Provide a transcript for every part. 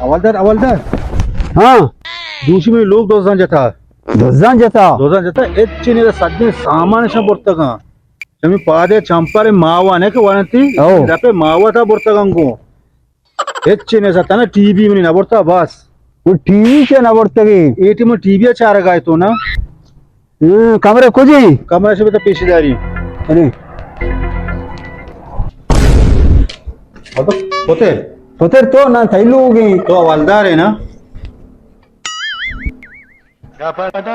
हवलदार हवलदार हाँ दूसरी में लोग दोजान जता ಹೆಚ್ಚಿನ ಸದ್ಯ ಸಾಮಾನ್ಯ ಬರ್ತಗ ನಮಗೆ ಪಾದೆ ಚಂಪಾರೆ ಮಾವ ಅನೇಕ ವನತಿ ದಪೆ ಮಾವತ ಬರ್ತಗಂಗು ಹೆಚ್ಚಿನ ಸತನ टीवी में ना बरता बस वो टीवी से ना बरतगी एटी में टीवी चार गाय तो ना कमरे कुजी कमरे से तो पेशीदारी अरे होते होते तो ना थैलूगी तो हवलदार है ना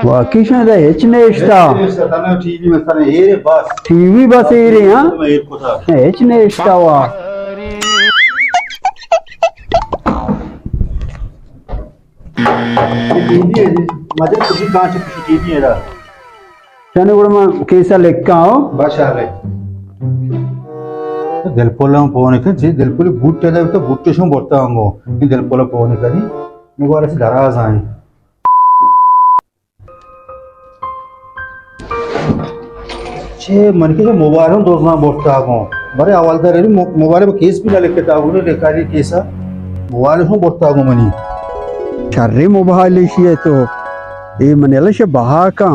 वाकिशन ಹೆಚ್ಚಿನ ಇಷ್ಟ ಸತನ टीवी में सतನ ಏರೆ बस टीवी बस ಏರಿ ಹಾ ಏರ್ ಕೋತಾ ಹೆಚ್ಚಿನ ಇಷ್ಟವಾ टीवी मजे कुछ कांच की टीवी है चने गुड़ केसा लेक्काओ बाशाले दिलपोला फोन करी दिलपोल बूट तो बूट शो बोलता हूँ दिलपोला फोन करी मुझे ऐसे दराज आए छे मन के जो मोबाइल में दोस्त ना बोलता हूँ बड़े हवलदार है मोबाइल में केस भी ना लिखते हूँ लेकारी केसा मोबाइल में बोलता हूँ मनी शर्री मोबाइल है तो ये मनेला से बाका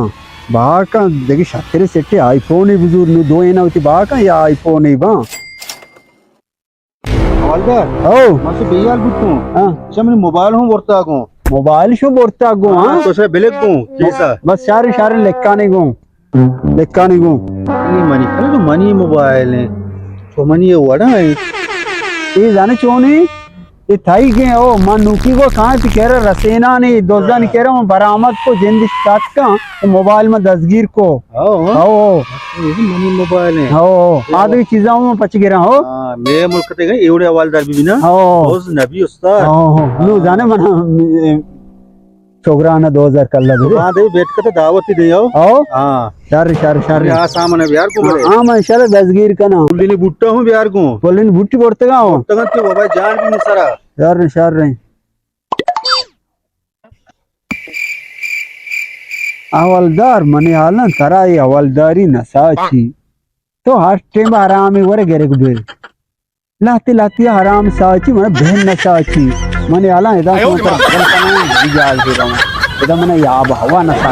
देखिए शक्कर सेट्टी आईफोन ही बुजुर्ग नु दो एना होती बाका या आईफोन ही बा हवलदार ओ मसे बेयाल बुट्टू हां चमने मोबाइल में बोलता हूँ मोबाइल शो बोलता गो हां तो से बेलेग को केसा बस सारे लेक्का नहीं गो नहीं मनी अरे तो मनी मोबाइल है तो मनी ये वड़ा है ये जाने चोनी ये थाई के ओ मानुकी को कहां पे कह रहा रसेना नहीं दोजा नहीं कह रहा हूं बरामद को जिंद स्टार्ट का तो मोबाइल में दसगीर को ओ ये मनी मोबाइल है ओ आदि चीजों में पच गिरा हो हां मेरे मुल्क ते गए एवढे हवालदार भी ना रोज नबी उस्ताद नो जाने मना छोकरा ने 2000 कर लगे हां दे बैठ के तो दावत ही दे आओ हां शर आ सामने बिहार को बोले हां मैं शर दसगीर का ना बुल्ली बुट्टा हूं बिहार को बोलिन बुट्टी पड़ते गाओ तगत के बाबा जान भी नहीं सरा शर हवलदार मने हालन कराई हवलदारी नसाची तो हर टाइम आराम वर गेरे को बे लाती आराम साची मन बहन नसाची मने हाला इदा तो जाल से रहा इदा मने या हवा नसा